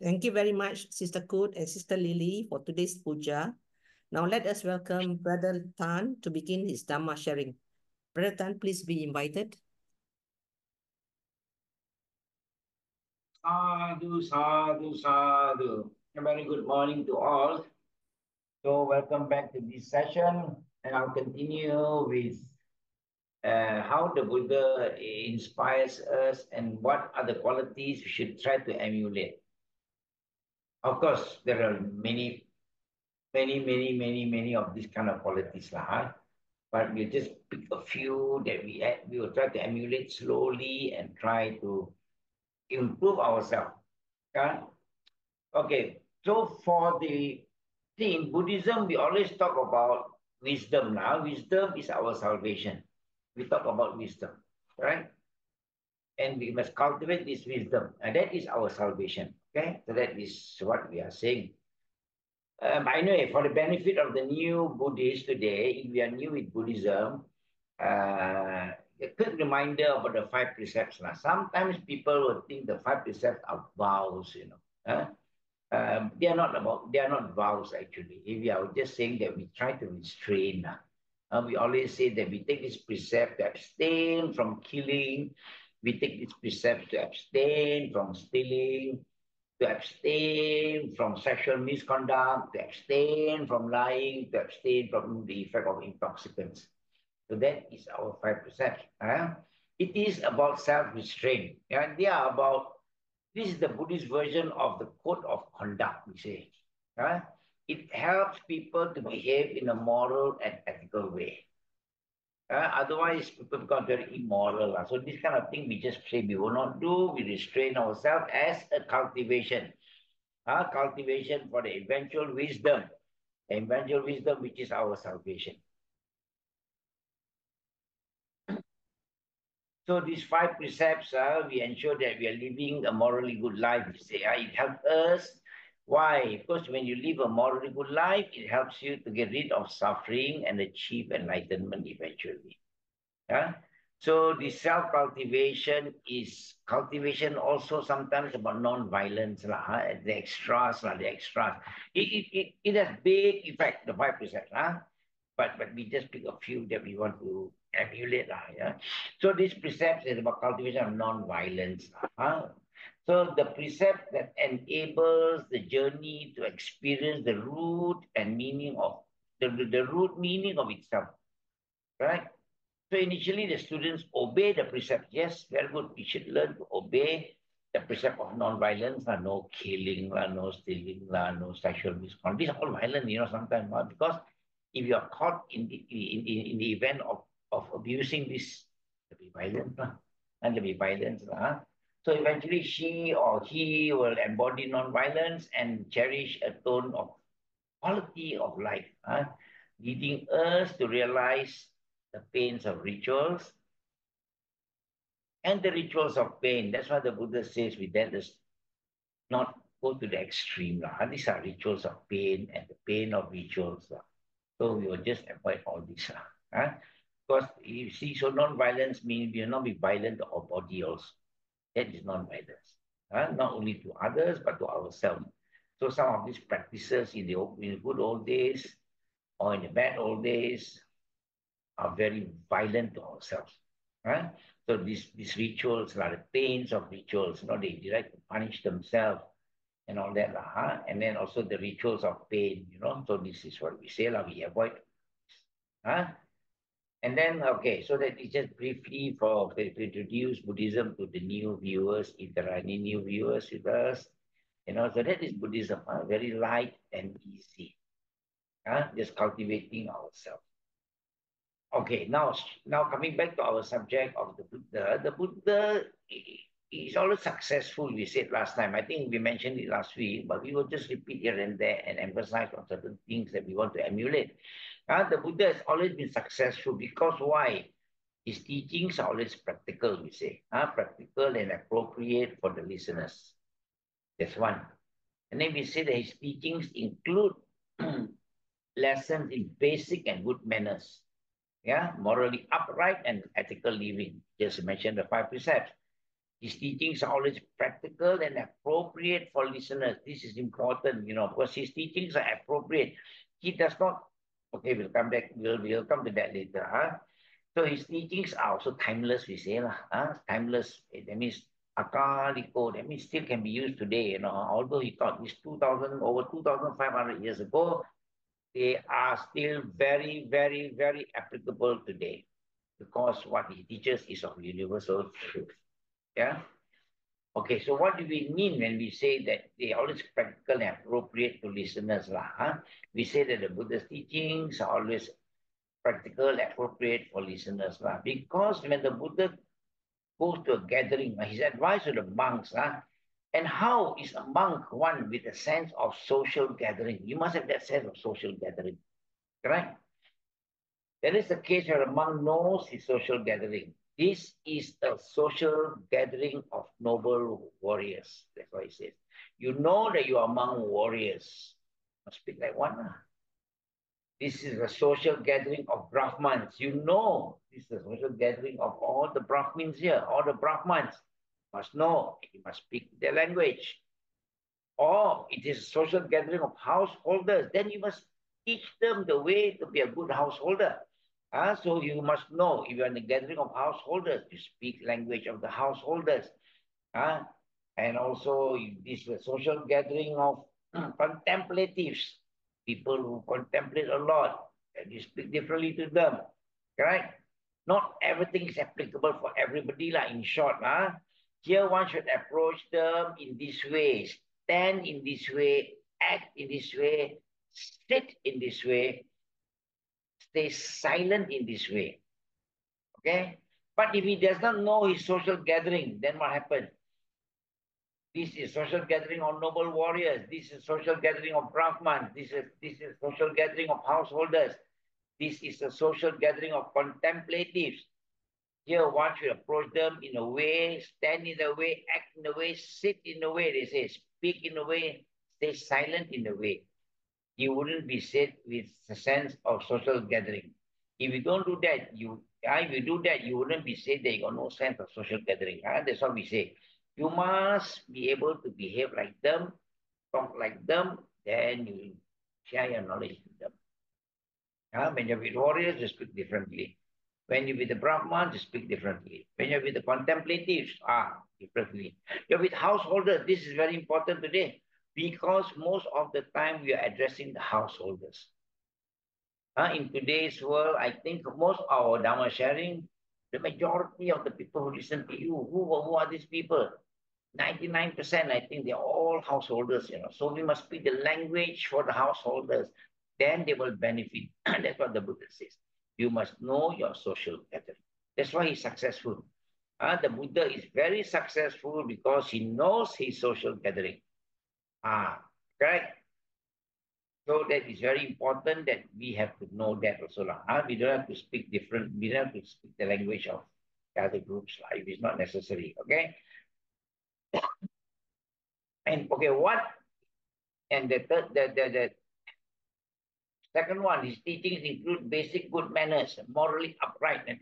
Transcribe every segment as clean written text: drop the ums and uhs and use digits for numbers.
Thank you very much, Sister Kut and Sister Lily, for today's puja. Now let us welcome Brother Tan to begin his Dhamma sharing. Brother Tan, please be invited. Sadhu, sadhu, sadhu. A very good morning to all. So welcome back to this session, and I'll continue with how the Buddha inspires us and what are the qualities we should try to emulate. Of course, there are many of these kind of qualities, lah. But we'll just pick a few that we will try to emulate slowly and try to improve ourselves. Okay? Okay, so in Buddhism, we always talk about wisdom now. Wisdom is our salvation. We talk about wisdom, right? And we must cultivate this wisdom, and that is our salvation. Okay, so that is what we are saying. Anyway, for the benefit of the new Buddhists today, if we are new with Buddhism, a quick reminder about the five precepts. Now, sometimes people will think the five precepts are vows, they are not vows actually. If we are just saying that we try to restrain. We always say that we take this precept to abstain from killing. We take this precept to abstain from stealing, to abstain from sexual misconduct, to abstain from lying, to abstain from the effect of intoxicants. So that is our five precepts. It is about self-restraint. Yeah? They are about, this is the Buddhist version of the code of conduct, we say. It helps people to behave in a moral and ethical way. Otherwise, people become very immoral. So this kind of thing we just say we will not do. We restrain ourselves as a cultivation. Cultivation for the eventual wisdom. The eventual wisdom which is our salvation. So these five precepts, we ensure that we are living a morally good life. We say, it helps us. Why? Because when you live a morally good life, it helps you to get rid of suffering and achieve enlightenment eventually. So the self-cultivation is cultivation also sometimes about non-violence, the extras. It has big effect, the five precepts. But we just pick a few that we want to emulate. So this precept is about cultivation of non-violence. So the precept that enables the journey to experience the root and meaning of the root meaning of itself. Right? So initially the students obey the precept. Yes, very good. We should learn to obey the precept of non-violence, no killing, no stealing, no sexual misconduct. These are all violent, sometimes, because if you are caught in the event of abusing this, there'll be violence, and there'll be violence. So eventually she or he will embody non-violence and cherish a tone of quality of life, leading us to realize the pains of rituals and the rituals of pain. That's why the Buddha says we let us not go to the extreme. These are rituals of pain and the pain of rituals. So we will just avoid all this. Because you see, so non-violence means we will not be violent to our body also. That is non-violence. Not only to others, but to ourselves. So some of these practices in the good old days or in the bad old days are very violent to ourselves. So these rituals, like the pains of rituals, they like to punish themselves and all that. And then also the rituals of pain, So this is what we say, we avoid. And then, okay, so that is just briefly to introduce Buddhism to the new viewers, if there are any new viewers with us. So that is Buddhism, very light and easy. Just cultivating ourselves. Okay, now coming back to our subject of the Buddha is always successful, we said last time. I think we mentioned it last week, but we will just repeat here and there and emphasize on certain things that we want to emulate. The Buddha has always been successful because why? His teachings are always practical, we say. Practical and appropriate for the listeners. That's one. And then we say that his teachings include lessons in basic and good manners. Morally upright and ethical living. Just mentioned the five precepts. His teachings are always practical and appropriate for listeners. This is important, because his teachings are appropriate. He does not, okay, we'll come back, we'll come to that later. Huh? So his teachings are also timeless, we say. Timeless, that means akaliko, that means still can be used today. Although he taught this over 2,500 years ago, they are still very, very, very applicable today because what he teaches is of universal truth. Yeah. Okay, so what do we mean when we say that they are always practical and appropriate to listeners? We say that the Buddha's teachings are always practical and appropriate for listeners. Because when the Buddha goes to a gathering, his advice to the monks, and how is a monk one with a sense of social gathering? You must have that sense of social gathering, correct? That is the case where a monk knows his social gathering. This is a social gathering of noble warriors. That's what he says. You know that you are among warriors. Must speak like one. This is a social gathering of Brahmins. You know this is a social gathering of all the Brahmins here, all the Brahmins. Must know, you must speak their language. Or it is a social gathering of householders. Then you must teach them the way to be a good householder. So you must know, if you're in the gathering of householders, you speak language of the householders. And also, this is a social gathering of contemplatives, people who contemplate a lot, and you speak differently to them, right? Not everything is applicable for everybody, in short. Here one should approach them in this way, stand in this way, act in this way, sit in this way, stay silent in this way. Okay? But if he does not know his social gathering, then what happens? This is social gathering of noble warriors. This is social gathering of Brahmans. This is social gathering of householders. This is a social gathering of contemplatives. Here one should approach them in a way, stand in a way, act in a way, sit in a way, they say, speak in a way, stay silent in a way. You wouldn't be said with a sense of social gathering. If you don't do that, if you do that, you wouldn't be said that you got no sense of social gathering. That's what we say. You must be able to behave like them, talk like them, then you share your knowledge with them. When you're with warriors, you speak differently. When you're with the Brahmans, you speak differently. When you're with the contemplatives, differently. You're with householders. This is very important today because most of the time we are addressing the householders. In today's world, I think most of our Dhamma sharing, the majority of the people who listen to you, who are these people? 99%, I think they're all householders, So we must speak the language for the householders. Then they will benefit. That's what the Buddha says. You must know your social gathering. That's why he's successful. The Buddha is very successful because he knows his social gathering. Correct? So that is very important that we have to know that also. We don't have to speak different, we don't have to speak the language of other groups if it's not necessary. Okay? And okay, the second one, his teachings include basic good manners, morally upright and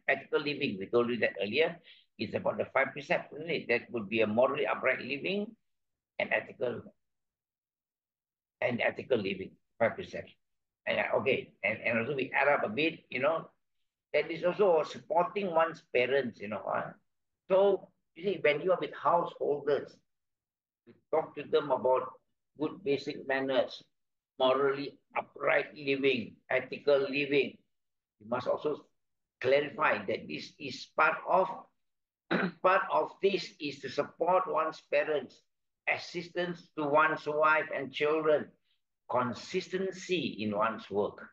ethical living. We told you that earlier. It's about the 5 precepts, isn't it? That would be a morally upright living and ethical living, 5 precepts. And okay, and also we add up a bit, that is also supporting one's parents, So you see, when you are with householders, you talk to them about good basic manners, morally upright living, ethical living. You must also clarify that this is part of this is to support one's parents, assistance to one's wife and children, consistency in one's work.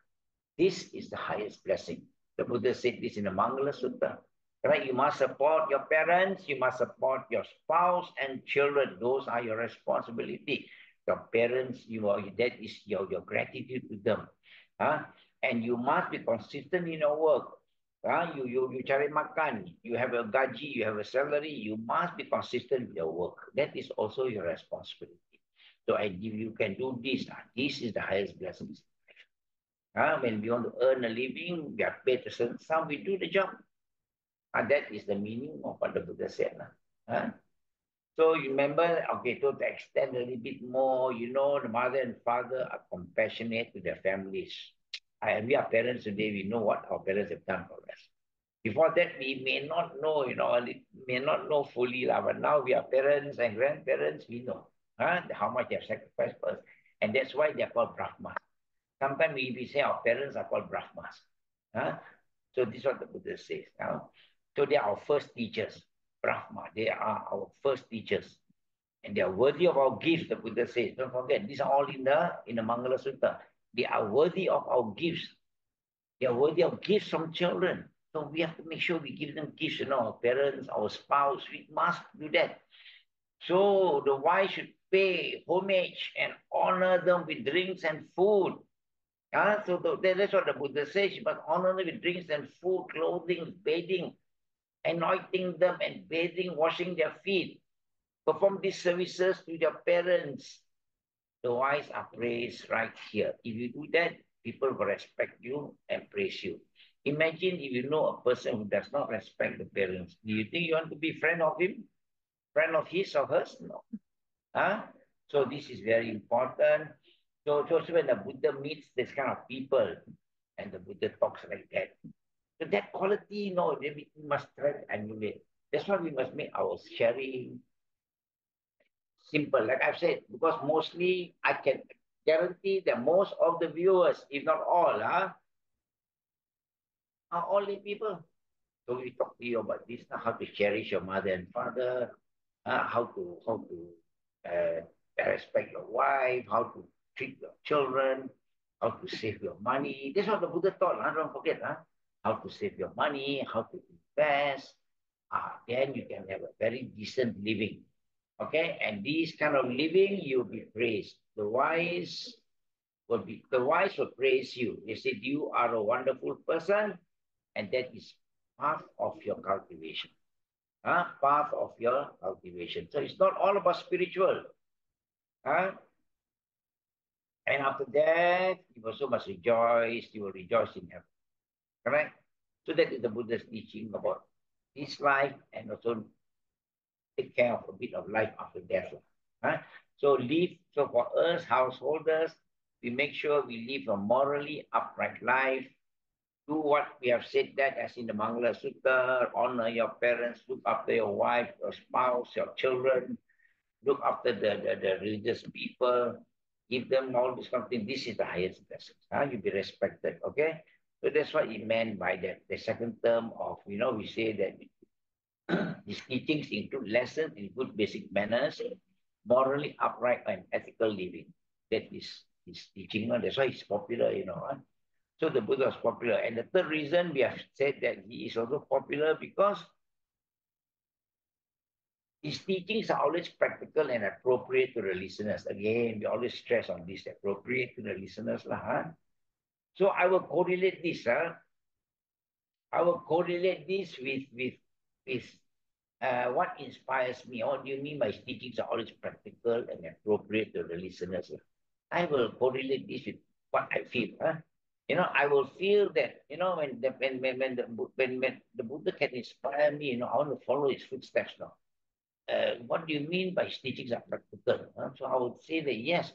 This is the highest blessing. The Buddha said this in the Mangala Sutta. Right? You must support your parents, you must support your spouse and children. Those are your responsibility. Your parents, that is your gratitude to them. And you must be consistent in your work. You cari makan, you have a gaji, you have a salary, you must be consistent with your work. That is also your responsibility. So if you can do this, this is the highest blessings. When we want to earn a living, we are paid a certain sum, we do the job. And that is the meaning of what the Buddha said. Huh? So you remember, okay, to extend a little bit more, you know, the mother and father are compassionate to their families. We are parents today, we know what our parents have done for us. Before that, we may not know, you know, may not know fully, but now we are parents and grandparents, we know how much they have sacrificed for us. And that's why they are called Brahmas. Sometimes we say our parents are called Brahmas. Huh? So this is what the Buddha says. So they are our first teachers, Brahma. They are our first teachers. And they are worthy of our gifts, the Buddha says. Don't forget, these are all in the Mangala Sutta. They are worthy of our gifts. They are worthy of gifts from children. So we have to make sure we give them gifts, you know, our parents, our spouse, we must do that. So the wife should pay homage and honor them with drinks and food. So that's what the Buddha says. You must honor them with drinks and food, clothing, bathing, anointing them and bathing, washing their feet. Perform these services to their parents. The wise are praised right here. If you do that, people will respect you and praise you. Imagine if you know a person who does not respect the parents. Do you think you want to be friend of him? Friend of his or hers? No. So this is very important. So when the Buddha meets this kind of people and the Buddha talks like that, so that quality, we must try to emulate. That's why we must make our sharing simple. Like I've said, because mostly I can guarantee that most of the viewers, if not all, are only people. So we talk to you about this, how to cherish your mother and father, how to respect your wife, how to treat your children, how to save your money. That's what the Buddha taught. Don't forget, how to save your money, how to invest. Then you can have a very decent living. Okay, and this kind of living, you'll be praised. The wise will praise you. They said you are a wonderful person, and that is part of your cultivation. Part of your cultivation. So it's not all about spiritual. Huh? And after that, you also must rejoice. You will rejoice in heaven. Correct? So that is the Buddha's teaching about this life and also take care of a bit of life after death. Huh? So for us, householders, we make sure we live a morally upright life. Do what we have said that as in the Mangala Sutta, honor your parents, look after your wife, your spouse, your children, look after the religious people, give them all this kind of thing. This is the highest blessing. You'll be respected, okay? So that's what he meant by that. The second term of, we say that these teachings include lessons in good basic manners, morally upright and ethical living. That is his teaching. That's why it's popular, So the Buddha was popular. And the third reason we have said that he is also popular because his teachings are always practical and appropriate to the listeners. Again, we always stress on this, appropriate to the listeners. So I will correlate this. I will correlate this with what inspires me. What do you mean by teachings are always practical and appropriate to the listeners? I will correlate this with what I feel. I will feel that, when the Buddha can inspire me, I want to follow his footsteps now. What do you mean by his teachings are practical? So I would say that yes.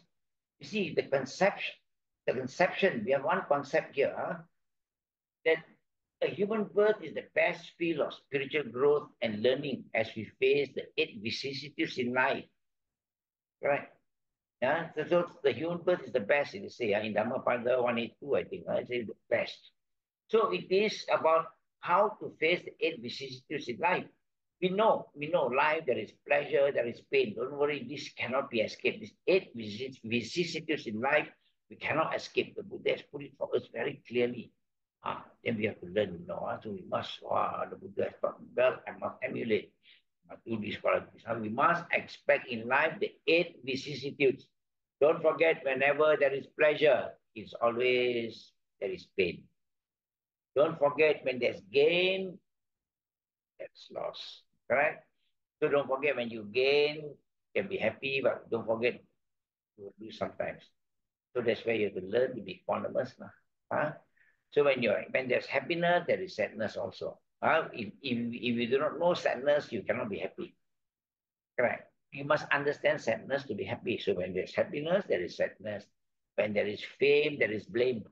You see, the conception, we have one concept here, that a human birth is the best field of spiritual growth and learning as we face the 8 vicissitudes in life. Right? So the human birth is the best, they say, in Dhamma 182, I think. I say the best. So it is about how to face the 8 vicissitudes in life. We know life, there is pleasure, there is pain. Don't worry, this cannot be escaped. These 8 vicissitudes in life, we cannot escape. The Buddha has put it for us very clearly. Then we have to learn, so we must, the Buddha has taught well, I must emulate, do these qualities. We must expect in life the 8 vicissitudes. Don't forget, whenever there is pleasure, it's always there is pain. Don't forget, when there's gain, there's loss. Correct? So don't forget, when you gain, you can be happy, but don't forget to lose sometimes. So that's where you have to learn to be equanimous. So when there's happiness, there is sadness also. If you do not know sadness, you cannot be happy. Correct. You must understand sadness to be happy. So when there's happiness, there is sadness. When there is fame, there is blame.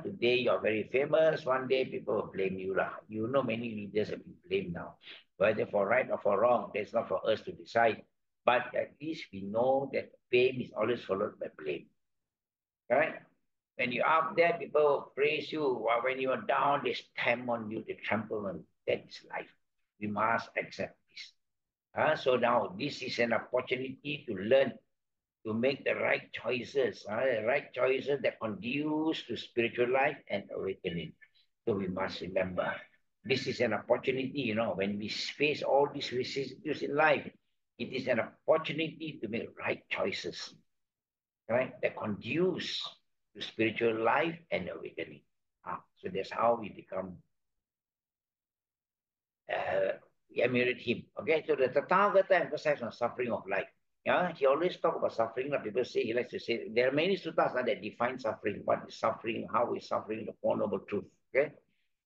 Today you're very famous. One day people will blame you. You know many leaders have been blamed now. Whether for right or for wrong, that's not for us to decide. But at least we know that fame is always followed by blame. Right? When you're up there, people praise you. Or when you are down, they stamp on you, they trample on you. That is life. We must accept this. So now this is an opportunity to learn to make the right choices, the right choices that conduce to spiritual life and awakening. So we must remember, this is an opportunity, when we face all these vicissitudes in life, it is an opportunity to make right choices, right, that conduce to spiritual life and awakening. So that's how we become, we emulate him. Okay, so the Tathagata emphasizes on suffering of life. Yeah, he always talk about suffering. People say, he likes to say, there are many suttas that define suffering. What is suffering? How is suffering? The Four Noble Truth. Okay,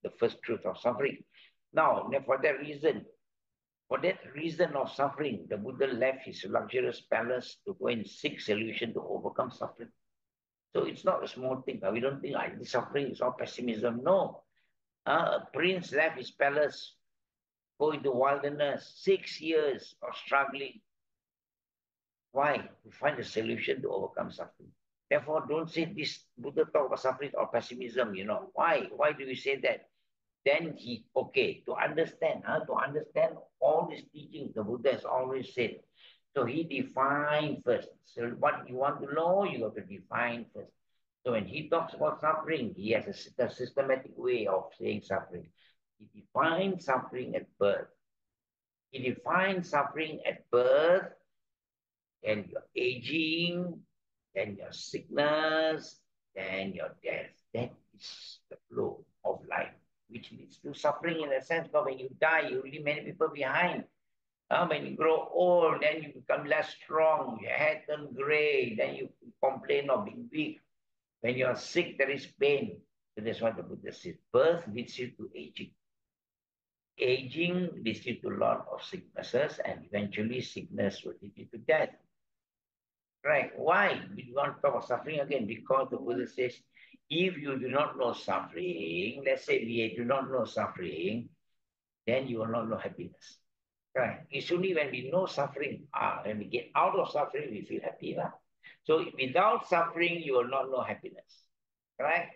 the first truth of suffering. Now, for that reason of suffering, the Buddha left his luxurious palace to go and seek solution to overcome suffering. So it's not a small thing. We don't think suffering is all pessimism. No. A prince left his palace, go into wilderness, 6 years of struggling. Why? To find a solution to overcome suffering. Therefore, don't say this Buddha talk about suffering or pessimism, Why? Why do we say that? Then to understand all these teachings the Buddha has always said. So he defined first. So what you want to know, you have to define first. So when he talks about suffering, he has a systematic way of saying suffering. He defines suffering at birth. He defines suffering at birth, then your aging, then your sickness, then your death. That is the flow of life, which leads to suffering in a sense. But when you die, you leave many people behind. When you grow old, then you become less strong, your hair turns gray, then you complain of being weak. When you are sick, there is pain. So that's what the Buddha says. Birth leads you to aging. Aging leads you to a lot of sicknesses, and eventually sickness will lead you to death. Right? Why? We want to talk about suffering again, because the Buddha says, if you do not know suffering, let's say we do not know suffering, then you will not know happiness. Right? It's only when we know suffering, when we get out of suffering, we feel happy. So without suffering, you will not know happiness. Right?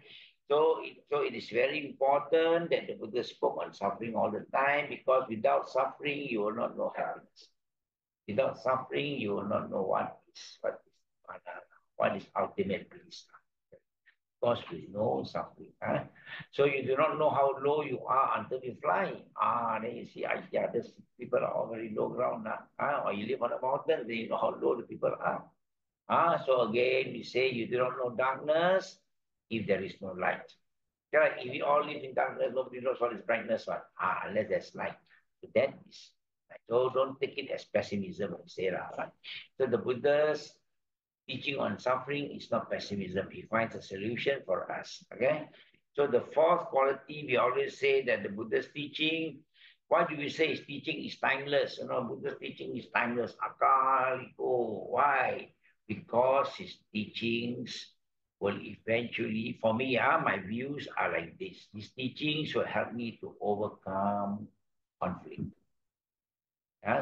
So it is very important that the Buddha spoke on suffering all the time, because without suffering, you will not know happiness. Without suffering, you will not know what is ultimate bliss. Because we know suffering. So you do not know how low you are until you fly. Then you see, there's people are all very low ground now. Or you live on a mountain, then you know how low the people are. So again, we say you do not know darkness if there is no light. If we all live in darkness, nobody knows what is brightness. Unless there's light. So that is. So don't take it as pessimism and say right? So the Buddha's teaching on suffering is not pessimism. He finds a solution for us. Okay. So the fourth quality, we always say that the Buddha's teaching, why do we say his teaching is timeless? Buddha's teaching is timeless. Akaliko. Why? Because his teachings will eventually, for me, my views are like this. His teachings will help me to overcome conflict.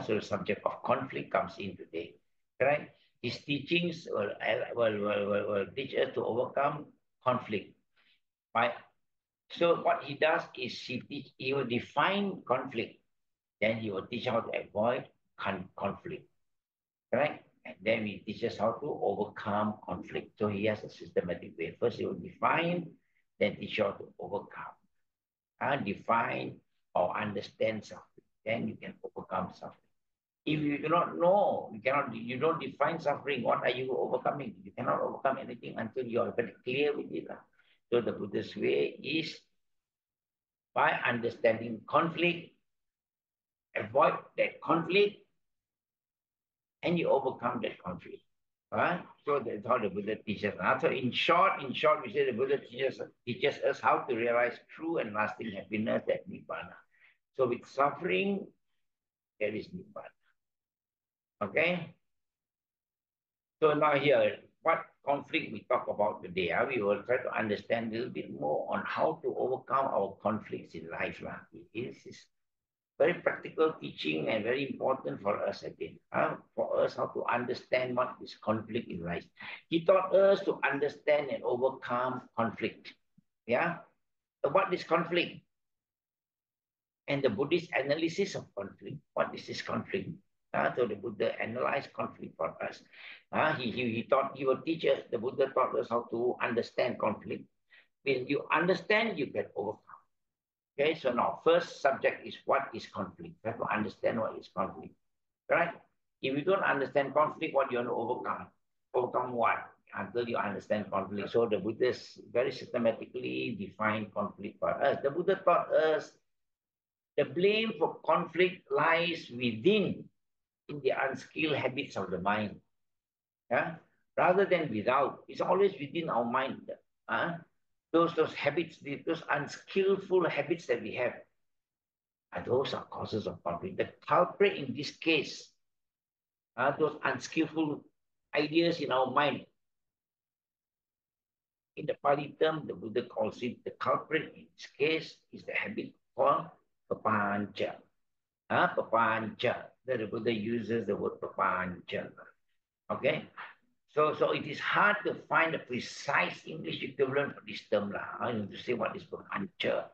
So the subject of conflict comes in today. Right? His teachings will teach us to overcome conflict. Right? So what he does is he will define conflict. Then he will teach how to avoid conflict. Right? And then he teaches how to overcome conflict. So he has a systematic way. First he will define, then teach how to overcome. Define or understand something. Then you can overcome something. If you do not know, you don't define suffering, what are you overcoming? You cannot overcome anything until you are very clear with it. So the Buddhist way is by understanding conflict, avoid that conflict, and you overcome that conflict. So that's how the Buddha teaches us. So in short, we say the Buddha teaches us how to realize true and lasting happiness, that Nibbana. So with suffering, there is nibbana. Okay? So now here, what conflict we talk about today, we will try to understand a little bit more on how to overcome our conflicts in life. It is very practical teaching and very important for us again. For us how to understand what is conflict in life. He taught us to understand and overcome conflict. Yeah? So what is conflict? And the Buddhist analysis of conflict. What is this conflict? So the Buddha analyzed conflict for us. He taught, he will teach us, the Buddha taught us how to understand conflict. When you understand, you can overcome. Okay, so now first subject is what is conflict. You have to understand what is conflict. Right? If you don't understand conflict, what you want to overcome? Overcome what? Until you understand conflict. So the Buddhists very systematically define conflict for us. The Buddha taught us the blame for conflict lies within in the unskilled habits of the mind. Yeah? Rather than without. It's always within our mind. Those habits, those unskillful habits that we have, those are causes of conflict. The culprit in this case, those unskillful ideas in our mind. In the Pali term, the Buddha calls it the culprit in this case is the habit called papancha. Papancha. The Buddha uses the word papancha. Okay? So it is hard to find a precise English equivalent for this term. I need to say what is papancha.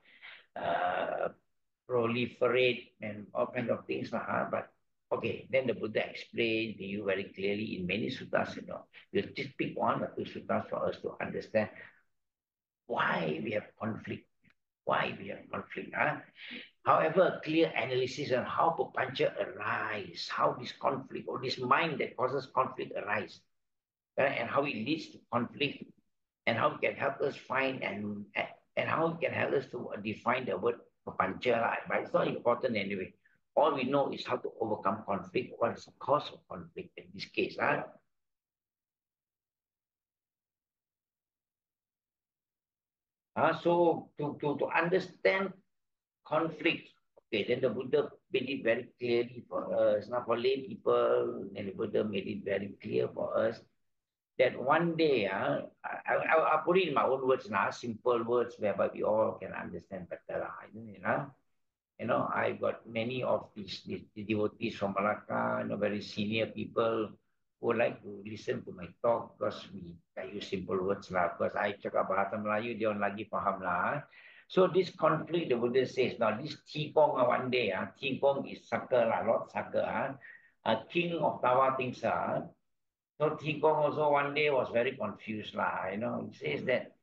Proliferate and all kinds of things. But okay, then the Buddha explained to you very clearly in many suttas, We'll just pick one or two suttas for us to understand why we have conflict. Why we have conflict. However, clear analysis on how papancha arise, how this conflict or this mind that causes conflict arise, and how it leads to conflict, and how it can help us find and how it can help us to define the word papancha. But it's not important anyway. All we know is how to overcome conflict. What is the cause of conflict in this case? So to understand conflict, okay, then the Buddha made it very clearly for us. Now for lay people, then the Buddha made it very clear for us that one day, I'll put it in my own words now, simple words whereby we all can understand better. I've got many of these devotees from Malacca, very senior people who like to listen to my talk because I use simple words lah. Because I cakap bahasa Melayu, dia orang lagi faham lah. So this conflict, the Buddha says, now this Tikong one day, Tikong is Saka lah, Lord Saka, king of Tawa Tingsa. So Tikong also one day was very confused lah. He says that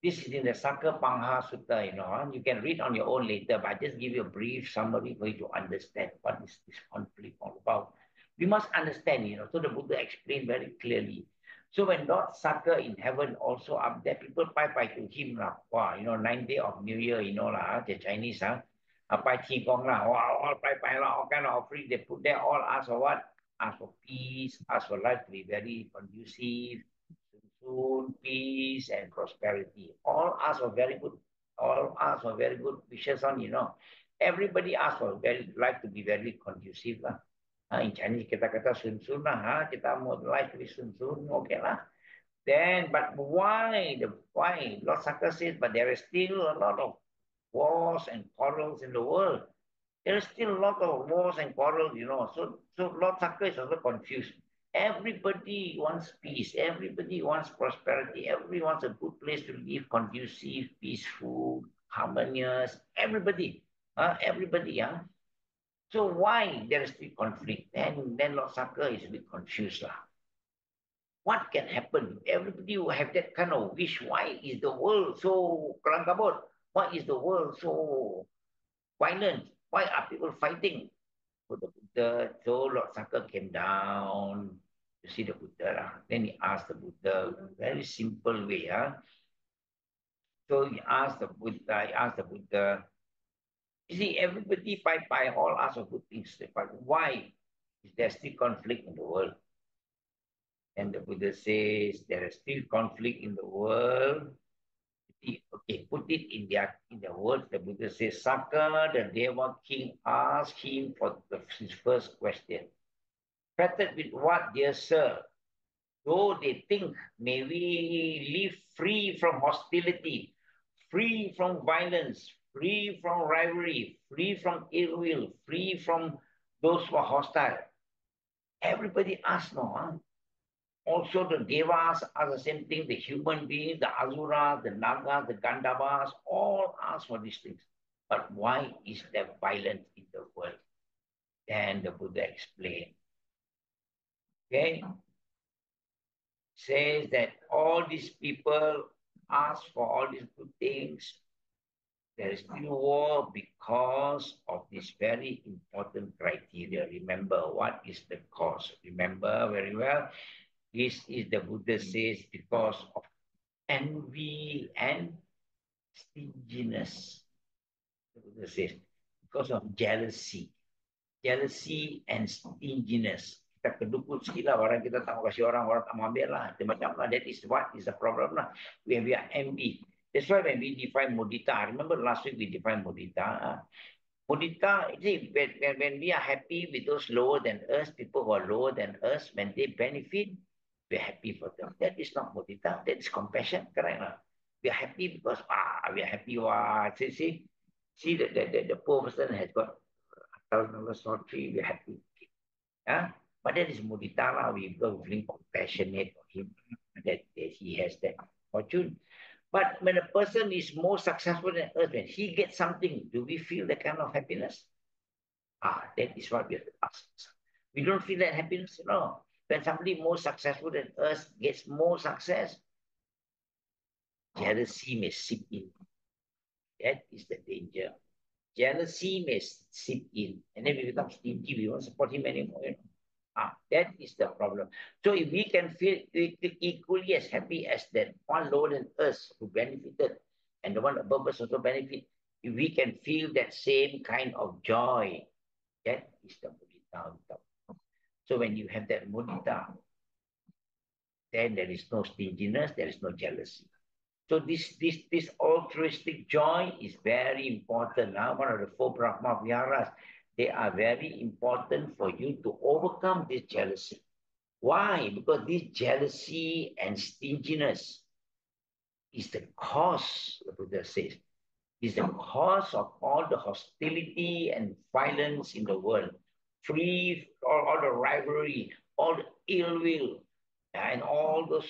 this is in the Saka Pangha Sutta, You can read on your own later, but I just give you a brief summary for you to understand what is this conflict all about. We must understand, So the Buddha explained very clearly. So when Lord Saka in heaven also up there, people pai to him lah. Wow, 9th day of New Year, the Chinese, pai Qigong lah. Wow, all pai lah, all kind of offering they put there, all ask for what? Ask for peace, ask for life to be very conducive, soon, peace and prosperity. All ask for very good, wishes on, Everybody asks for life to be very conducive lah. In Chinese kita kata sun lah, kita mau life to be sun, okay lah. Then, but why Lord Saka says, but there is still a lot of wars and quarrels in the world. There is still a lot of wars and quarrels, So Lord Saka is also confused. Everybody wants peace. Everybody wants prosperity. Everybody wants a good place to live, conducive, peaceful, harmonious. Everybody. So why there is still conflict? And then Lord Saka is a bit confused. What can happen? Everybody will have that kind of wish. Why is the world so kelangkabut? Why is the world so violent? Why are people fighting? So Lord Saka came down to see the Buddha. Then he asked the Buddha, very simple way. So he asked the Buddha, you see, everybody all ask for good things, but why is there still conflict in the world? And the Buddha says there is still conflict in the world Okay, put it in the words. The Buddha says, Saka, the Deva king, asked him for his first question. Fretted with what, dear sir? Though they think, may we live free from hostility, free from violence, free from rivalry, free from ill will, free from those who are hostile. Everybody asks no. Huh? Also, the Devas are the same thing. The human beings, the Asura, the Nagas, the Gandhavas, all ask for these things. But why is there violence in the world? Then the Buddha explained. Okay? Says that all these people ask for all these good things. There is still war because of this very important criteria. Remember, what is the cause? Remember very well. This is the Buddha says because of envy and stinginess. The Buddha says because of jealousy and stinginess. Kita kedukut sikit lah, barang kita tak mau kasih orang tak mau ambil lah. Macam lah, that is what is the problem lah. We are envy. That's why when we define mudita, remember last week we defined mudita. Mudita, see, when we are happy with those lower than us, people who are lower than us, when they benefit, we're happy for them. That is not mudita, that is compassion, correct lah. We are happy because, we are happy. See the poor person has got $1,000 lottery, we're happy. But that is mudita lah. We are feeling compassionate for him that he has that fortune. But when a person is more successful than us, when he gets something, do we feel that kind of happiness? That is what we have to ask. We don't feel that happiness, no. When somebody more successful than us gets more success, jealousy may seep in. That is the danger. Jealousy may seep in, and then we become stingy. We won't support him anymore. That is the problem. So if we can feel equally as happy as that one lower than us who benefited and the one above us also benefit, if we can feel that same kind of joy, that is the mudita. So when you have that mudita, then there is no stinginess, there is no jealousy. So this altruistic joy is very important. One of the 4 Brahma Viharas, they are very important for you to overcome this jealousy. Why? Because this jealousy and stinginess is the cause, the Buddha says, is the cause of all the hostility and violence in the world. Free all the rivalry, all the ill will, and all those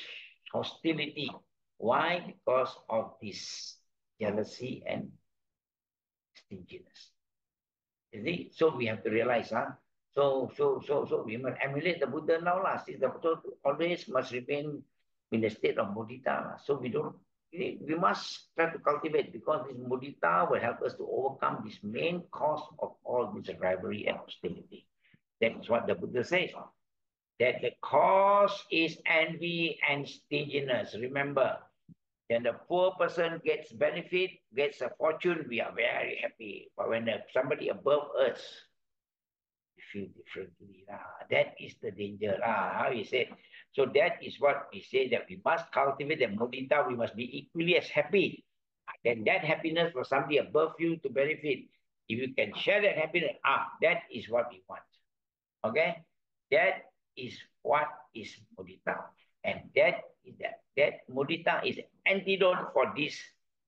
hostility. Why? Because of this jealousy and stinginess. You see? So we have to realize, So we must emulate the Buddha now, lah. Since the Buddha always must remain in the state of mudita. So we must try to cultivate, because this mudita will help us to overcome this main cause of all this rivalry and hostility. That's what the Buddha says. That the cause is envy and stinginess. Remember, when the poor person gets benefit, gets a fortune, we are very happy. But when somebody above us, we feel differently. That is the danger. How we say. So that is what we say, that we must cultivate the mudita. We must be equally as happy. Then that happiness for somebody above you to benefit. If you can share that happiness, that is what we want. Okay? That is what is mudita. And that mudita is antidote for this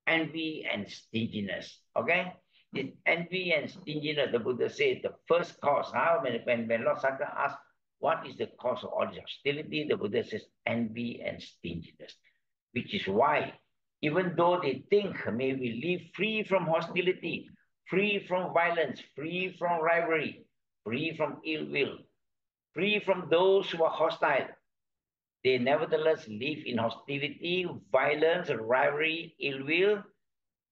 envy and stinginess. Okay? This envy and stinginess, the Buddha says, the first cause. When Lord Saka asks, what is the cause of all this hostility? The Buddha says, envy and stinginess. Which is why, even though they think, may we live free from hostility, free from violence, free from rivalry, free from ill will, free from those who are hostile, they nevertheless live in hostility, violence, rivalry, ill will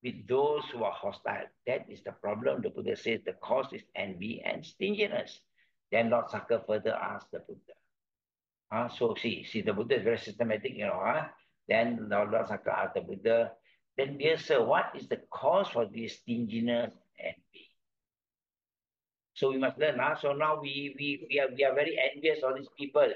with those who are hostile. That is the problem. The Buddha says the cause is envy and stinginess. Then Lord Saka further asks the Buddha. So see, the Buddha is very systematic, Then Lord Saka asked the Buddha, then dear sir, what is the cause for this stinginess and envy? So we must learn. So now we are very envious of these people.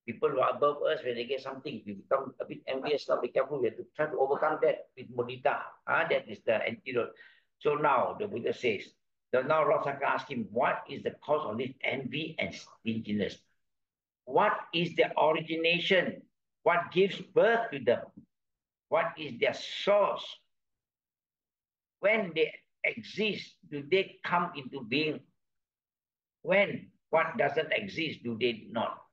People who are above us, when they get something, we become a bit envious. Now be careful. We have to try to overcome that with mudita. That is the antidote. So now the Buddha says, now Lord Saka asked him, what is the cause of this envy and stinginess? What is their origination? What gives birth to them? What is their source? When they exist, do they come into being? When what doesn't exist, do they not?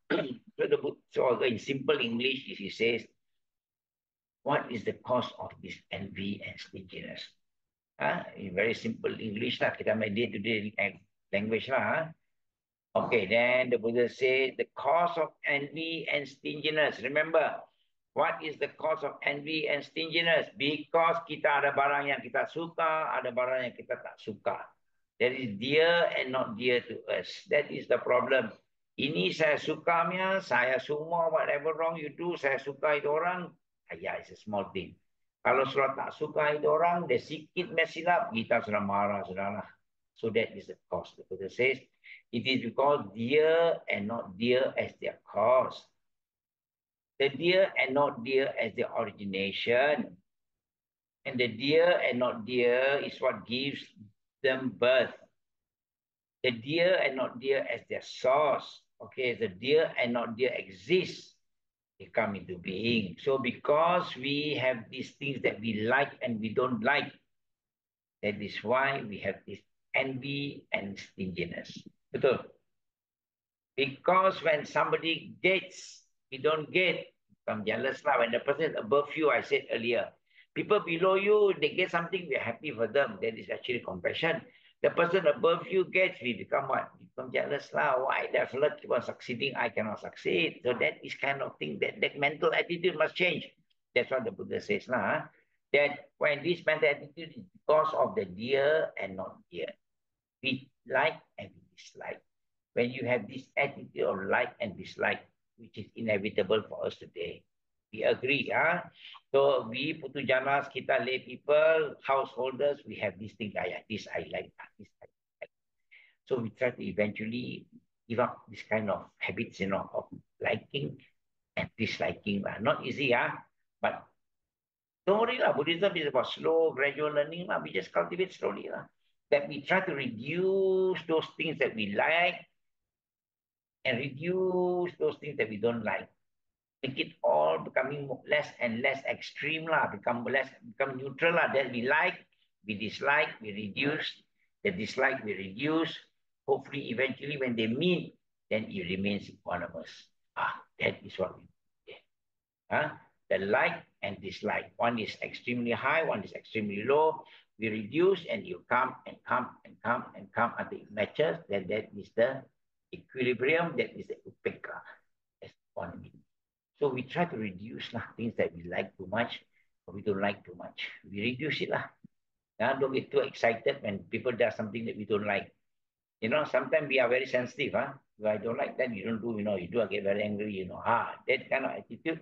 So in simple English, he says, what is the cause of this envy and stinginess? In very simple English lah, kita main day-to-day language lah. Okay, then the Buddha says the cause of envy and stinginess. Remember, what is the cause of envy and stinginess? Because kita ada barang yang kita suka, ada barang yang kita tak suka. That is dear and not dear to us. That is the problem. Ini saya sukanya, saya semua whatever wrong you do, saya suka itu orang. Yeah, it's a small thing. Kalau sudah tak suka itu orang, dia sikit mesilap, kita sudah marah, sudah lah. So that is the cause. The Buddha says, it is because dear and not dear as their cause. The dear and not dear as their origination. And the dear and not dear is what gives them birth. The dear and not dear as their source. Okay, the dear and not dear exists. They come into being. So because we have these things that we like and we don't like, that is why we have this envy and stinginess. Betul? Because when somebody gets, we don't get, become jealous lah. When the person is above you, I said earlier, people below you, they get something, we're happy for them. That is actually compassion. The person above you gets, we become what? Become jealous lah. Why that fellow keep on succeeding, I cannot succeed. So that is kind of thing, that mental attitude must change. That's what the Buddha says lah. That when this mental attitude is because of the dear and not dear. We like and we dislike. When you have this attitude of like and dislike, which is inevitable for us today, we agree. So we Putujanas, kita lay people, householders, we have this thing, this I like, this I like. So we try to eventually give up this kind of habits, of liking and disliking. Not easy, but don't worry, Buddhism is about slow, gradual learning. We just cultivate slowly. That we try to reduce those things that we like and reduce those things that we don't like. Make it all becoming less and less extreme, become neutral. That we like, we dislike, we reduce. The dislike, we reduce. Hopefully, eventually, when they meet, then it remains one of us. That is what we do. The like and dislike. One is extremely high, one is extremely low. We reduce and you come and come and come and come until it matches. Then that is the equilibrium, that is the upeka. That's one. So we try to reduce things that we like too much or we don't like too much. We reduce it. Don't get too excited when people do something that we don't like. Sometimes we are very sensitive. If I don't like that, you don't do, you do, I get very angry, that kind of attitude.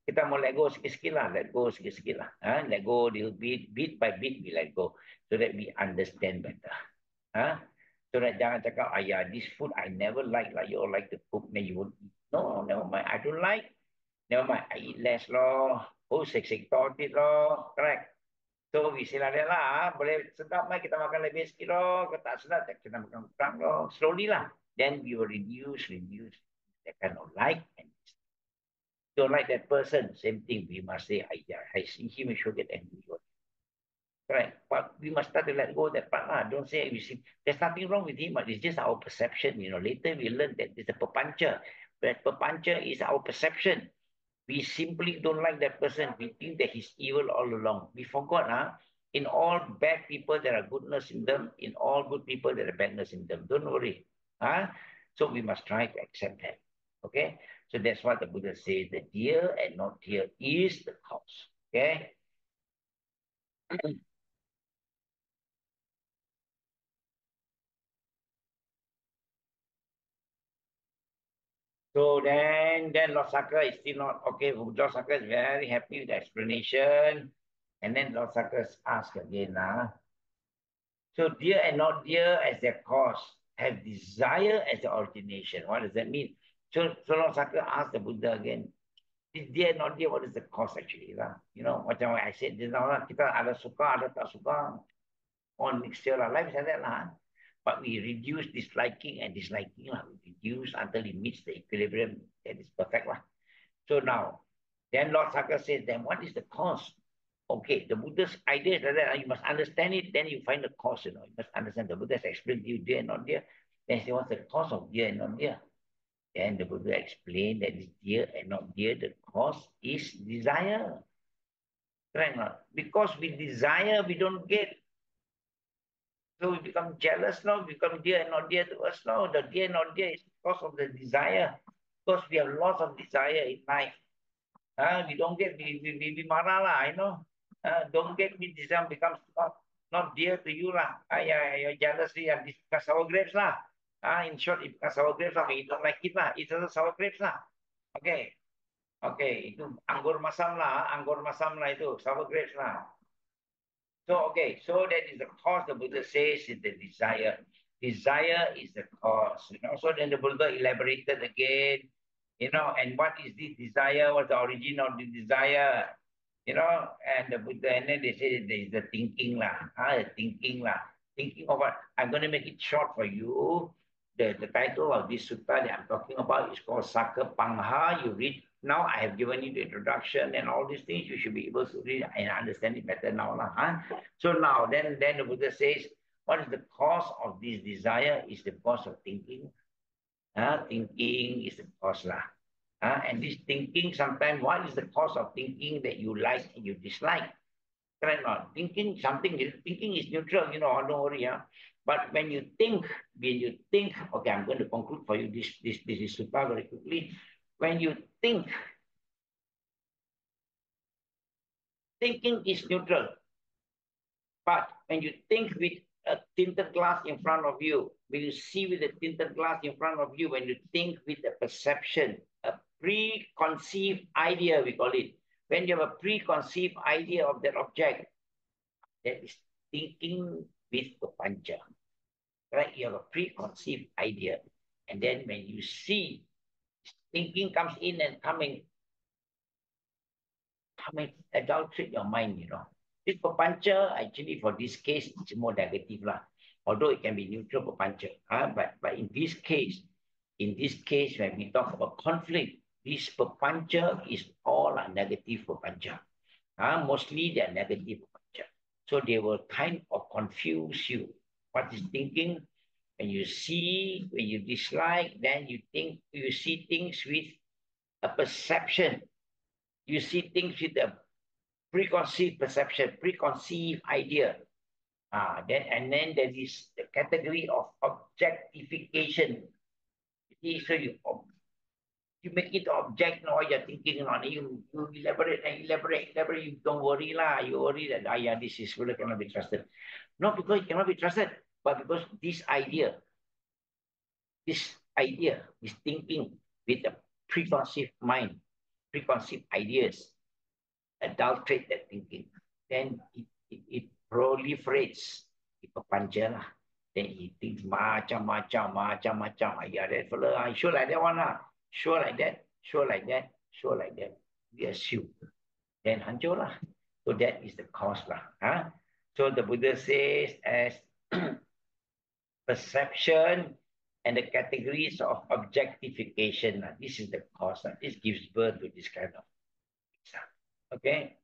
Kita mau let go sikit-sikit lah. Let go sikit-sikit lah. Let go little bit by bit we let go. So that we understand better. So that jangan cakap, this food I never like. You all like to cook, then you won't eat. No, never mind. I don't like. Never mind. I eat less loh. Sik-sik it loh. Correct. So we say like that lah. Boleh sedap lah kita makan lebih sikit loh. Kalau tak sedap, kita makan kurang loh. Slowly lah. Then we will reduce that kind of like and don't like that person, same thing. We must say, I see him, we should get angry. Right? But we must start to let go of that part. Don't say we see there's nothing wrong with him, but it's just our perception. Later we learn that it's a papancha. But papancha is our perception. We simply don't like that person. We think that he's evil all along. We forgot, in all bad people there are goodness in them. In all good people there are badness in them. Don't worry. So we must try to accept that. Okay? So that's what the Buddha says, the dear and not dear is the cause. Okay? So then Lord Saka is still not okay. Lord Saka is very happy with the explanation. And then Lord Saka asks again, so dear and not dear as their cause, have desire as the origination. What does that mean? So Lord Saka asked the Buddha again, is there not there? What is the cause actually? You know, macam I said just now, kita ada suka, ada tak suka. On mixture lah. Life is like that lah. But we reduce disliking and disliking lah. We reduce until it meets the equilibrium. That is perfect lah. So now, then Lord Saka says, then what is the cause? Okay, the Buddha's idea is like that. You must understand it, then you find the cause, you know. You must understand the Buddha's explained to you there and not there. Then say, what's the cause of there and not there? Then the Buddha explained that it's there and not there. The cause is desire. Right? Because we desire, we don't get. So we become jealous now, become dear and not dear to us now. The dear and not dear is because of the desire. Because we have lots of desire in life. We don't get, we marah lah, you know. Don't get me, desire becomes not dear to you lah. You're jealous, and this becomes sour grapes lah. In short, it becomes sour grapes lah. You don't like it lah. It's also sour grapes lah. Okay. Okay, itu anggur masam lah itu, sour grapes lah. So, okay, so that is the cause the Buddha says is the desire. Desire is the cause, you know. So then the Buddha elaborated again, you know, and what is this desire? What's the origin of the desire? You know, and the Buddha, and then they say there is the thinking lah. The thinking lah. Thinking of what? I'm going to make it short for you. The title of this sutta that I'm talking about is called Saka Pangha. You read now. I have given you the introduction and all these things. You should be able to read and understand it better now. So now, then the Buddha says, what is the cause of this desire? Is the cause of thinking. Thinking is the cause lah. And this thinking, sometimes, what is the cause of thinking that you like and you dislike? Correct not? Thinking is neutral, you know, don't worry. But when you think, okay, I'm going to conclude for you this is super very quickly. When you think, thinking is neutral. But when you think with a tinted glass in front of you, when you see with a tinted glass in front of you, when you think with a perception, a preconceived idea, we call it. When you have a preconceived idea of that object, that is thinking with papancha. Right? You have a preconceived idea. And then when you see, thinking comes in and coming adulterate your mind, you know. This papancha, actually, for this case, it's more negative lah. Although it can be neutral papancha. But in this case, when we talk about conflict, this papancha is all a negative papancha. Mostly they are negative papancha. So they will kind of confuse you. What is thinking? When you dislike, then you see things with a perception. You see things with a preconceived perception, preconceived idea. Then there is the category of objectification. So you make it object, no, you're thinking on it, you elaborate, you don't worry lah. You worry that this is really cannot be trusted. Not because it cannot be trusted, but because this thinking with a preconceived mind, preconceived ideas, adulterate that thinking. Then it proliferates. It papancha lah. Then he thinks macam. That fella, sure like that one lah. Sure like that. We assume. Then hancur lah. So that is the cause lah. So the Buddha says as perception and the categories of objectification. This is the cause. This gives birth to this kind of things. Okay.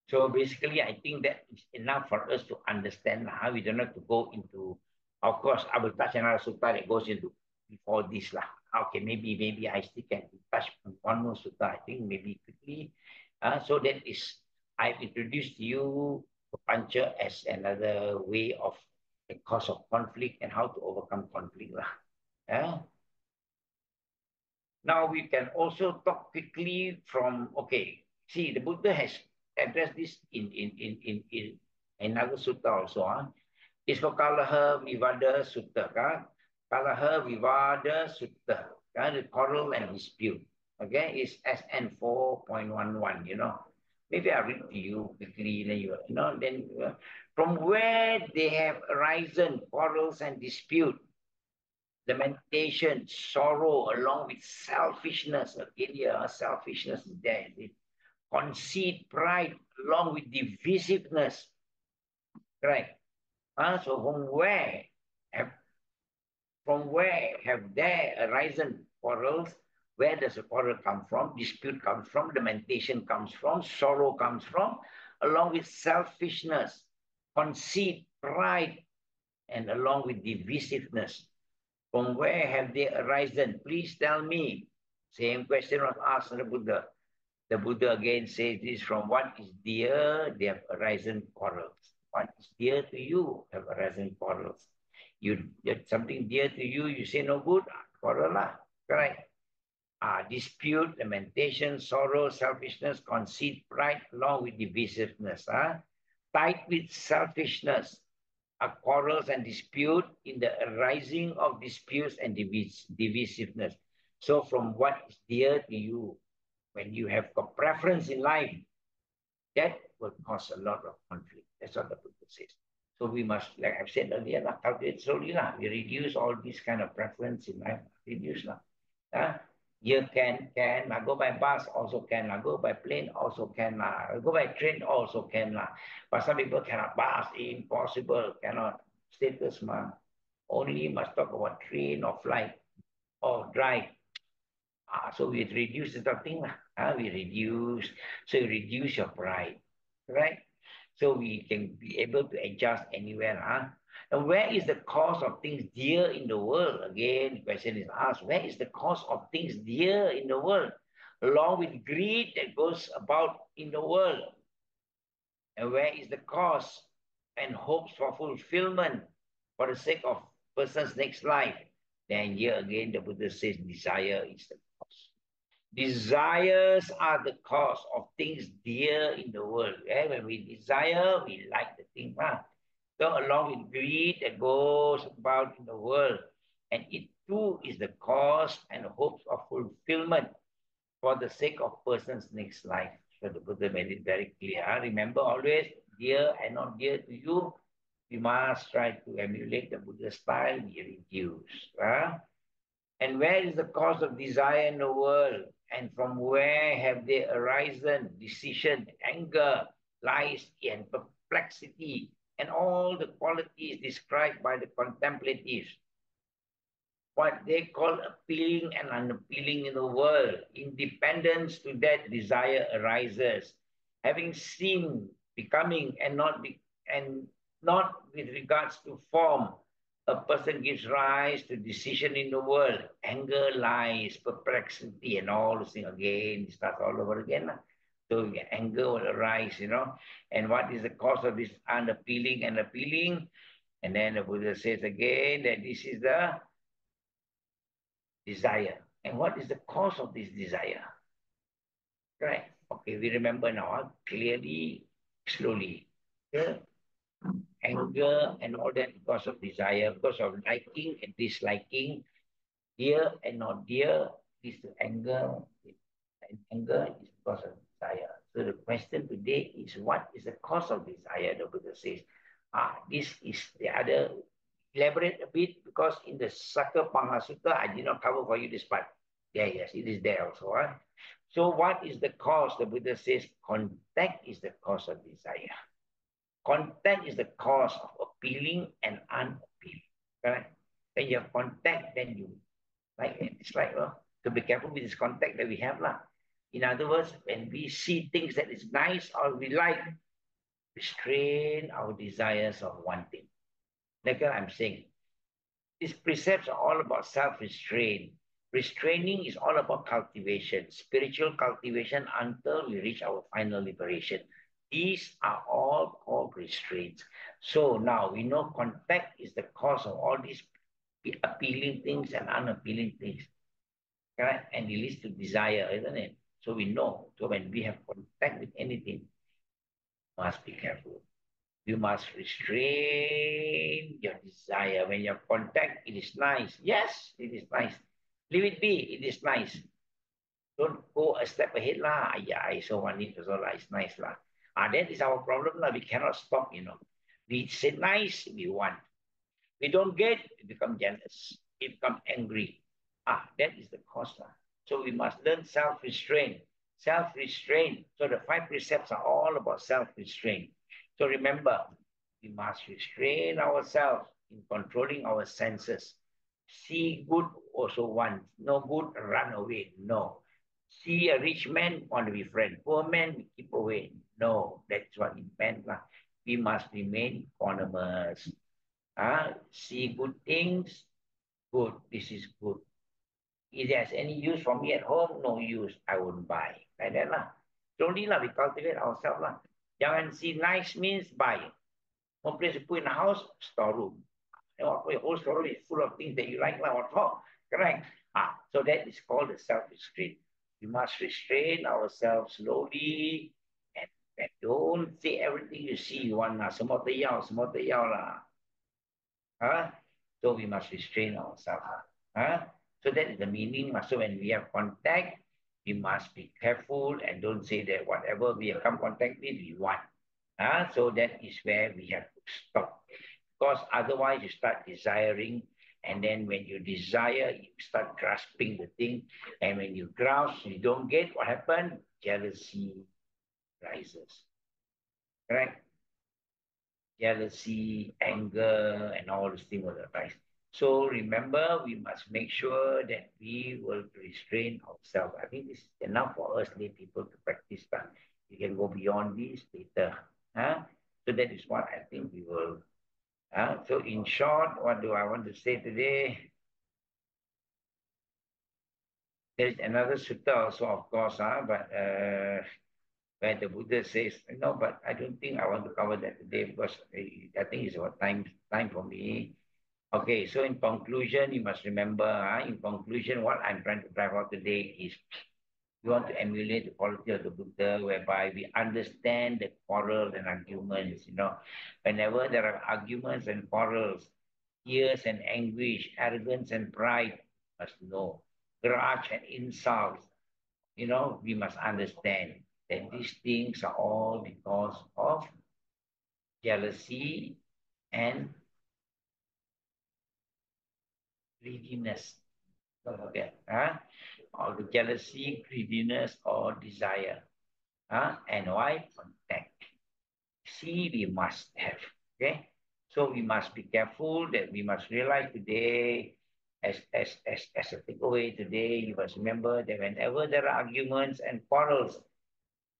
So basically, I think that is enough for us to understand how we don't have to go into, of course, I will touch another sutta that goes into before this lah. Okay, maybe I still can touch one more sutta, I think, maybe quickly. So that is, I've introduced you papancha as another way of the cause of conflict and how to overcome conflict lah. Now we can also talk quickly from, okay, see, the Buddha has addressed this in another sutta also. It's called Kalaha Vivada Sutta. Kalaha Vivada Sutta. The quarrel and dispute. Okay, it's SN 4.11, you know. Maybe I'll read to you quickly, then from where they have arisen quarrels and dispute. lamentation, sorrow, along with selfishness. Again, here, selfishness is there. Conceit, pride, along with divisiveness. Right? So from where have there arisen quarrels? Where does a quarrel come from? Dispute comes from, lamentation comes from, sorrow comes from, along with selfishness, conceit, pride, and along with divisiveness. From where have they arisen? Please tell me. Same question was asked to the Buddha. The Buddha again says this: from what is dear, they have arisen quarrels. What is dear to you have arisen quarrels. You get something dear to you, you say no good, quarrel lah. Correct? Dispute, lamentation, sorrow, selfishness, conceit, pride, along with divisiveness. Tied with selfishness, quarrels and dispute in the arising of disputes and divisiveness. So from what is dear to you, when you have a preference in life, that will cause a lot of conflict. That's what the Buddha says. So we must, like I've said earlier, cultivate slowly. We reduce all these kind of preference in life. Reduce. Here can, I go by bus also can, I go by plane also can, I go by train also can. But some people cannot. Bus, impossible, cannot. Status, only must talk about train or flight or drive. So we reduce the thing. We reduce. So you reduce your pride, right? So we can be able to adjust anywhere. And where is the cause of things dear in the world? Again, the question is asked, where is the cause of things dear in the world? Along with greed that goes about in the world. And where is the cause and hopes for fulfillment for the sake of person's next life? Then here again, the Buddha says desire is the cause. Desires are the cause of things dear in the world. When we desire, we like the thing. So along with greed that goes about in the world, and it too is the cause and hopes of fulfillment for the sake of person's next life. So the Buddha made it very clear. Remember always, dear and not dear to you, we must try to emulate the Buddha style, we reduce. And where is the cause of desire in the world? And from where have they arisen? Decision, anger, lies, and perplexity, and all the qualities described by the contemplatives. What they call appealing and unappealing in the world. Independence to that desire arises. Having seen, becoming, and not with regards to form, a person gives rise to decision in the world. Anger, lies, perplexity, and all those things again. It starts all over again. So anger will arise, And what is the cause of this unappealing and appealing? And then the Buddha says again that this is the desire. And what is the cause of this desire? Right. Okay, we remember now clearly, slowly. Anger and all that because of desire, because of liking and disliking, dear and not dear, this anger, and anger is because of desire. So the question today is, what is the cause of desire? The Buddha says, this is the other, elaborate a bit, because in the Sakapanga Sutta, I did not cover for you this part. Yeah, yes, it is there also. So what is the cause? The Buddha says, contact is the cause of desire. Contact is the cause of appealing and unappealing. Correct? When you have contact, then you like it's like, to be careful with this contact that we have. In other words, when we see things that is nice or we like, restrain our desires of one thing. Like what I'm saying, these precepts are all about self-restraint. Restraining is all about cultivation, spiritual cultivation until we reach our final liberation. These are all called restraints. So now we know contact is the cause of all these appealing things and unappealing things. Correct? And it leads to desire, isn't it? So we know. So when we have contact with anything, must be careful. You must restrain your desire. When you have contact, it is nice. Yes, it is nice. Leave it be. It is nice. Don't go a step ahead lah. Yeah, I so want it also lah. It's nice lah. That is our problem lah. We cannot stop, We say nice, we want. We don't get, we become jealous. It becomes angry. That is the cause. So we must learn self-restraint. Self-restraint. So the 5 precepts are all about self-restraint. So remember, we must restrain ourselves in controlling our senses. See good, also want. No good, run away. No. See a rich man, want to be friend. Poor man, keep away. No, that's what it meant. We must remain economous. See good things, good. This is good. If there's any use for me at home, no use. I won't buy. Like that lah. Slowly lah, we cultivate ourselves lah. Jangan see nice means buy. One place to put in the house, storeroom. And what your whole storeroom is full of things that you like lah. What for? Correct. So that is called the self-restraint. We must restrain ourselves slowly and don't say everything you see you want lah. 什么都要，什么都要啦。So we must restrain ourselves. So that is the meaning. So when we have contact, we must be careful and don't say that whatever we have come contact with, we want. So that is where we have to stop. Because otherwise you start desiring, and then when you desire, you start grasping the thing. And when you grasp, you don't get, what happened? Jealousy rises. Correct? Jealousy, anger, and all these things will arise. So remember, we must make sure that we will restrain ourselves. I think this is enough for us lay people to practice that. You can go beyond this later. So that is what I think we will. So in short, what do I want to say today? There is another sutta also, of course, but where the Buddha says, but I don't think I want to cover that today because I think it's about time for me. Okay, so in conclusion, you must remember, in conclusion, what I'm trying to drive out today is we want to emulate the quality of the Buddha, whereby we understand the quarrel and arguments, Whenever there are arguments and quarrels, tears and anguish, arrogance and pride, must know. Grudge and insults, we must understand that these things are all because of jealousy and greediness. Don't forget, or the jealousy, greediness, or desire. And why? Contact. See, we must have. Okay? So we must be careful that we must realize today, as a takeaway today, you must remember that whenever there are arguments and quarrels,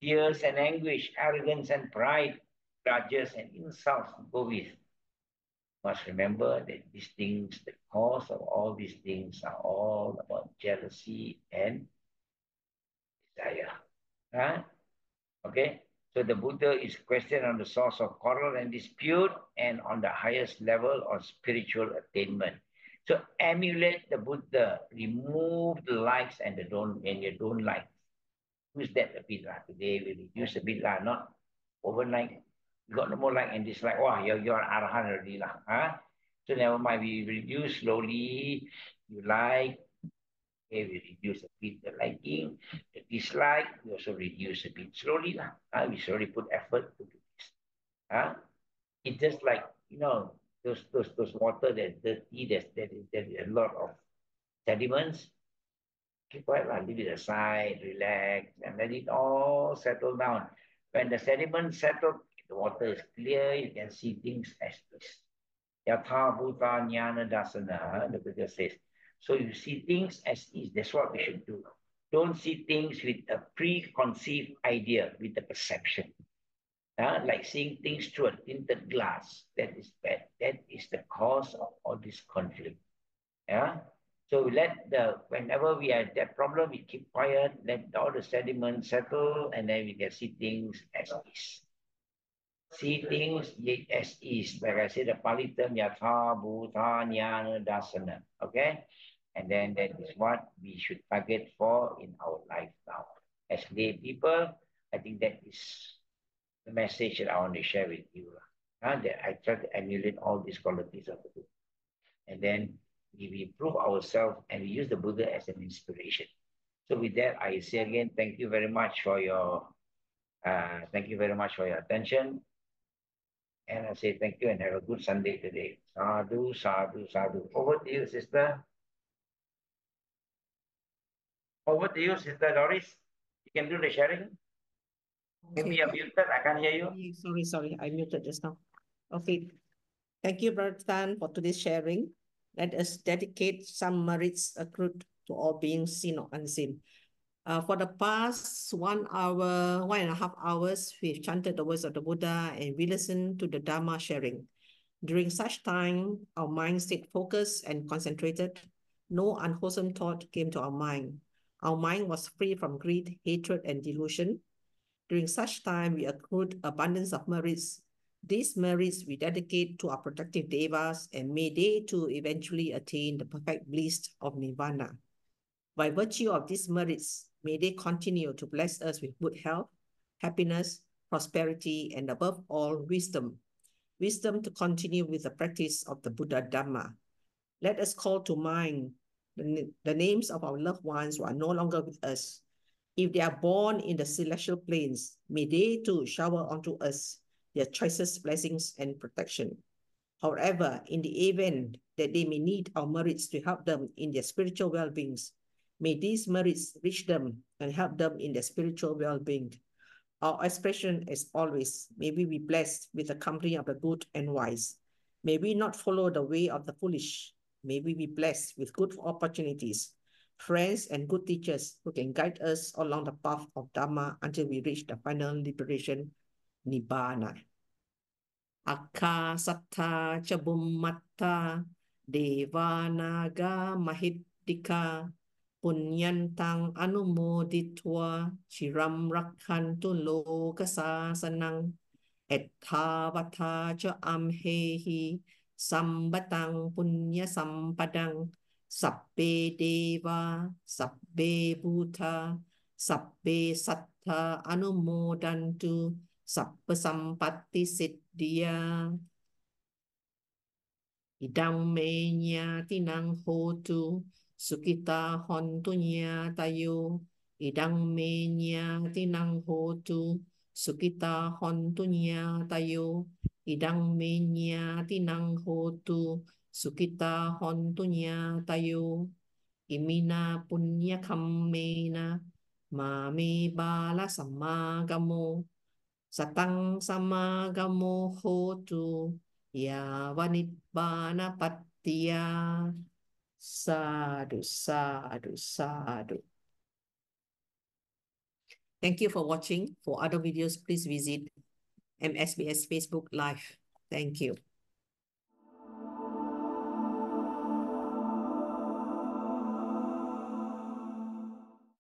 tears and anguish, arrogance and pride, grudges and insults go with. Must remember that these things, the cause of all these things are all about jealousy and desire. Okay? So the Buddha is questioned on the source of quarrel and dispute and on the highest level of spiritual attainment. So emulate the Buddha, remove the likes and the don't, and you don't like. Use that a bit today. We reduce a bit not overnight. You got no more like and dislike. Wow, you're arahan already So never mind. We reduce slowly. You like. Okay, we reduce a bit the liking, the dislike. We also reduce a bit slowly We slowly put effort to do this. It's just like those water that's dirty. There's a lot of sediments. Keep quiet, leave it aside, relax, and let it all settle down. When the sediment settles, the water is clear, you can see things as is. Yatha Bhuta Jnana Dasana, the Buddha says. So you see things as is. That's what we should do. Don't see things with a preconceived idea, with the perception. Like seeing things through a tinted glass. That is bad. That is the cause of all this conflict. So we whenever we have that problem, we keep quiet, let all the sediments settle, and then we can see things as is. See things as is. Like I said, the Pali term, Yatha Bhuta Jnana Dasana. Okay? And then that is what we should target for in our life now. As lay people, I think that is the message that I want to share with you. That I try to emulate all these qualities of the Buddha. And then we improve ourselves and we use the Buddha as an inspiration. So with that, I say again, thank you very much for your attention. And I say thank you and have a good Sunday today. Sadhu, sadhu, sadhu. Over to you, sister. Over to you, Sister Doris. You can do the sharing. Maybe Okay. you're muted. I can't hear you. Sorry. I muted just now. Okay. Thank you, Brother Tan, for today's sharing. Let us dedicate some merits accrued to all beings seen or unseen. For the past 1 hour, 1.5 hours, we've chanted the words of the Buddha and we listened to the Dhamma sharing. During such time, our mind stayed focused and concentrated. No unwholesome thought came to our mind. Our mind was free from greed, hatred, and delusion. During such time, we accrued abundance of merits. These merits we dedicate to our protective devas, and may they too eventually attain the perfect bliss of nirvana. By virtue of these merits, may they continue to bless us with good health, happiness, prosperity, and above all, wisdom. Wisdom to continue with the practice of the Buddha Dhamma. Let us call to mind the names of our loved ones who are no longer with us. If they are born in the celestial planes, may they too shower onto us their choicest blessings and protection. However, in the event that they may need our merits to help them in their spiritual well-beings, may these merits reach them and help them in their spiritual well-being. Our expression is always, may we be blessed with the company of the good and wise. May we not follow the way of the foolish. May we be blessed with good opportunities, friends and good teachers who can guide us along the path of Dhamma until we reach the final liberation, Nibbana. Akka sattha cha bummatta devanaga mahiddika punyantang anumoditva chiram rakhantu lokasasanang etthavata cha amhehi sambatang punya sampadang sabbe deva sabbe bhuta sabbe sattha anumodantu sabba sampatti siddhya idang me nyatinang hotu sukita hontu nyatayo idang me nyatinang hotu sukita hontu nyatayo idang me nyatinang hotu sukita hontu nyatayo imina punya kammena mame bala samagamo satang samagamo hotu ya vanibbana pattiya. Sadhu, sadhu, sadhu. Thank you for watching. For other videos, please visit MSBS Facebook Live. Thank you.